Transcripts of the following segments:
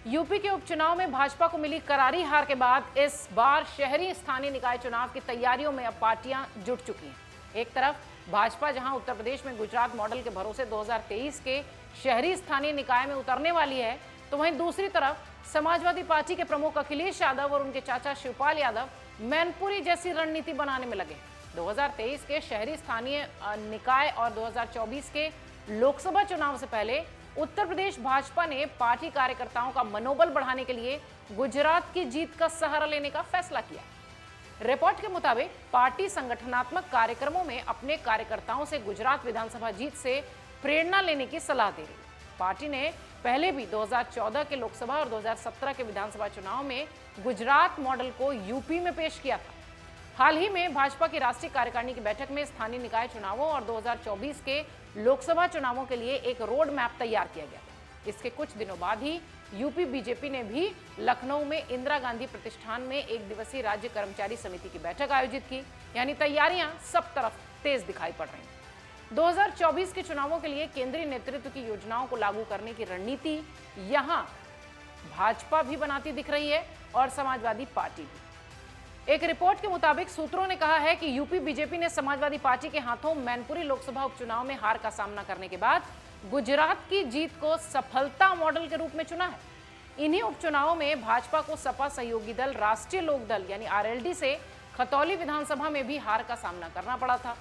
UP के उपचुनाव में भाजपा को मिली करारी हार के बाद इस बार शहरी स्थानीय निकाय चुनाव की तैयारियों में अब पार्टियां जुट चुकी हैं। एक तरफ भाजपा जहां उत्तर प्रदेश में गुजरात मॉडल के भरोसे 2023 के शहरी स्थानीय निकाय में उतरने वाली है, तो वहीं दूसरी तरफ समाजवादी पार्टी के प्रमुख अखिलेश यादव और उनके चाचा शिवपाल यादव मैनपुरी जैसी रणनीति बनाने में लगे। 2023 के शहरी स्थानीय निकाय और 2024 के लोकसभा चुनाव से पहले उत्तर प्रदेश भाजपा ने पार्टी कार्यकर्ताओं का मनोबल बढ़ाने के लिए गुजरात की जीत का सहारा लेने का फैसला किया। रिपोर्ट के मुताबिक पार्टी संगठनात्मक कार्यक्रमों में अपने कार्यकर्ताओं से गुजरात विधानसभा जीत से प्रेरणा लेने की सलाह दे रही। पार्टी ने पहले भी 2014 के लोकसभा और 2017 के विधानसभा चुनाव में गुजरात मॉडल को यूपी में पेश किया था। हाल ही में भाजपा की राष्ट्रीय कार्यकारिणी की बैठक में स्थानीय निकाय चुनावों और 2024 के लोकसभा चुनावों के लिए एक रोड मैप तैयार किया गया था। इसके कुछ दिनों बाद ही यूपी बीजेपी ने भी लखनऊ में इंदिरा गांधी प्रतिष्ठान में एक दिवसीय राज्य कर्मचारी समिति की बैठक आयोजित की। यानी तैयारियां सब तरफ तेज दिखाई पड़ रही हैं। 2024 के चुनावों के लिए केंद्रीय नेतृत्व की योजनाओं को लागू करने की रणनीति यहां भाजपा भी बनाती दिख रही है और समाजवादी पार्टी भी। एक रिपोर्ट के मुताबिक सूत्रों ने कहा है कि यूपी बीजेपी ने समाजवादी पार्टी के हाथों मैनपुरी लोकसभा उपचुनाव में हार का सामना करने के बाद गुजरात की जीत को सफलता मॉडल के रूप में चुना है। इन्हीं उपचुनावों में भाजपा को सपा सहयोगी दल राष्ट्रीय लोकदल यानी आरएलडी से खतौली विधानसभा में भी हार का सामना करना पड़ा था।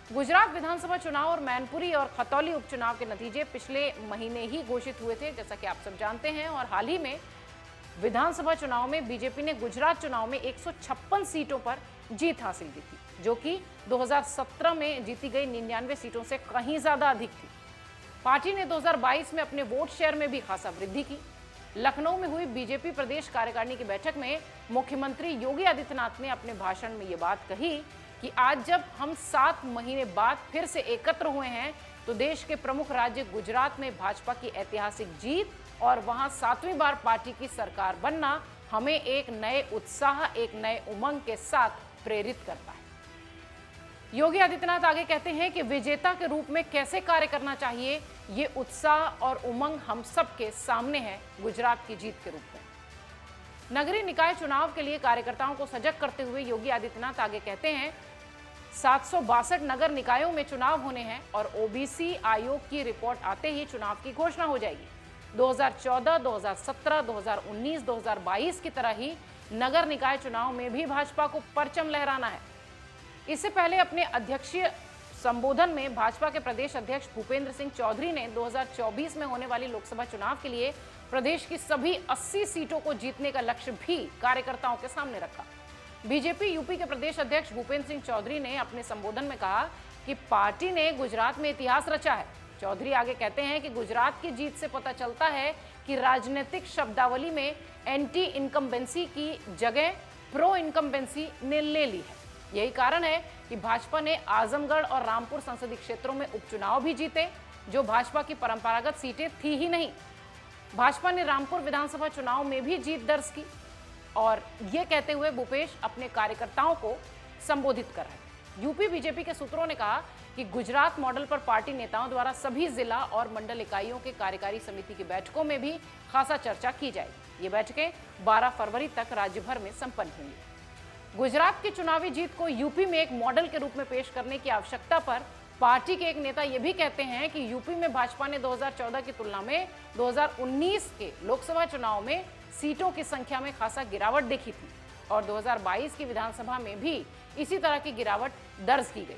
गुजरात विधानसभा चुनाव और मैनपुरी और खतौली उपचुनाव के नतीजे पिछले महीने ही घोषित हुए थे, जैसा कि आप सब जानते हैं। और हाल ही में विधानसभा चुनाव में बीजेपी ने गुजरात चुनाव में 156 सीटों पर जीत हासिल की थी, जो कि 2017 में जीती गई 99 सीटों से कहीं ज्यादा अधिक थी। पार्टी ने 2022 में अपने वोट शेयर में भी खासा वृद्धि की। लखनऊ में हुई बीजेपी प्रदेश कार्यकारिणी की बैठक में मुख्यमंत्री योगी आदित्यनाथ ने अपने भाषण में ये बात कही कि आज जब हम 7 महीने बाद फिर से एकत्र हुए हैं, तो देश के प्रमुख राज्य गुजरात में भाजपा की ऐतिहासिक जीत और वहां 7वीं बार पार्टी की सरकार बनना हमें एक नए उत्साह, एक नए उमंग के साथ प्रेरित करता है। योगी आदित्यनाथ आगे कहते हैं कि विजेता के रूप में कैसे कार्य करना चाहिए, ये उत्साह और उमंग हम सबके सामने है गुजरात की जीत के रूप में। नगरीय निकाय चुनाव के लिए कार्यकर्ताओं को सजग करते हुए योगी आदित्यनाथ आगे कहते हैं 762 नगर निकायों में चुनाव होने हैं और ओबीसी आयोग की रिपोर्ट आते ही चुनाव की घोषणा हो जाएगी। 2014, 2017, 2019, 2022 की तरह ही नगर निकाय चुनाव में भी भाजपा को परचम लहराना है। इससे पहले अपने अध्यक्षीय संबोधन में भाजपा के प्रदेश अध्यक्ष भूपेंद्र सिंह चौधरी ने 2024 में होने वाली लोकसभा चुनाव के लिए प्रदेश की सभी 80 सीटों को जीतने का लक्ष्य भी कार्यकर्ताओं के सामने रखा। बीजेपी यूपी के प्रदेश अध्यक्ष भूपेंद्र सिंह चौधरी ने अपने संबोधन में कहा कि पार्टी ने गुजरात में इतिहास रचा है। चौधरी आगे कहते हैं कि गुजरात की जीत से पता चलता है कि राजनीतिक शब्दावली में एंटी इनकम्बेंसी की जगह प्रो इनकम्बेंसी ने ले ली है। यही कारण है कि भाजपा ने आजमगढ़ और रामपुर संसदीय क्षेत्रों में उपचुनाव भी जीते, जो भाजपा की परंपरागत सीटें थी ही नहीं। भाजपा ने रामपुर विधानसभा चुनाव में भी जीत दर्ज की। और ये कहते हुए भूपेश अपने कार्यकर्ताओं को संबोधित कर रहे हैं। यूपी बीजेपी के सूत्रों ने कहा कि गुजरात मॉडल पर पार्टी नेताओं द्वारा सभी जिला और मंडल इकाइयों के कार्यकारी समिति की बैठकों में भी खासा चर्चा की जाएगी। ये बैठकें 12 फरवरी तक राज्य भर में संपन्न होंगी। गुजरात की चुनावी जीत को यूपी में एक मॉडल के रूप में पेश करने की आवश्यकता पर पार्टी के एक नेता ये भी कहते हैं कि यूपी में भाजपा ने 2014 की तुलना में 2019 के लोकसभा चुनाव में सीटों की संख्या में खासा गिरावट देखी थी और 2022 की विधानसभा में भी इसी तरह की गिरावट दर्ज की गई।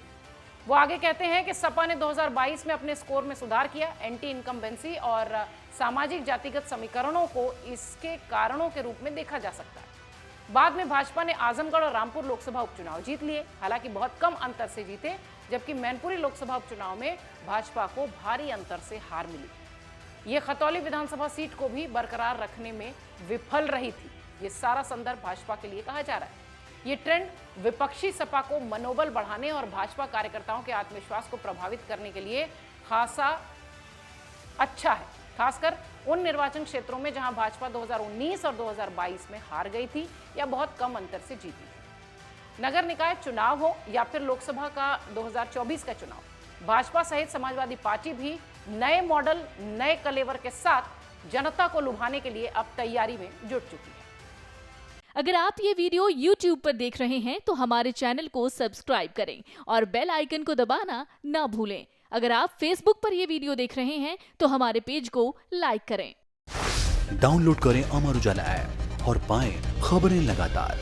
वो आगे कहते हैं कि सपा ने 2022 में अपने स्कोर में सुधार किया। एंटी इनकम्बेंसी और सामाजिक जातिगत समीकरणों को इसके कारणों के रूप में देखा जा सकता है। बाद में भाजपा ने आजमगढ़ और रामपुर लोकसभा उपचुनाव जीत लिए, हालांकि बहुत कम अंतर से जीते, जबकि मैनपुरी लोकसभा उपचुनाव में भाजपा को भारी अंतर से हार मिली। ये खतौली विधानसभा सीट को भी बरकरार रखने में विफल रही थी। ये सारा संदर्भ भाजपा के लिए कहा जा रहा है। ये ट्रेंड विपक्षी सपा को मनोबल बढ़ाने और भाजपा कार्यकर्ताओं के आत्मविश्वास को प्रभावित करने के लिए खासा अच्छा है, खासकर उन निर्वाचन क्षेत्रों में जहां भाजपा 2019 और 2022 में हार गई थी या बहुत कम अंतर से जीती थी। नगर निकाय चुनाव हो या फिर लोकसभा का 2024 का चुनाव, भाजपा सहित समाजवादी पार्टी भी नए मॉडल, नए कलेवर के साथ जनता को लुभाने के लिए अब तैयारी में जुट चुकी है। अगर आप ये वीडियो YouTube पर देख रहे हैं तो हमारे चैनल को सब्सक्राइब करें और बेल आइकन को दबाना ना भूलें। अगर आप Facebook पर ये वीडियो देख रहे हैं तो हमारे पेज को लाइक करें। डाउनलोड करें अमर उजाला ऐप और पाएं खबरें लगातार।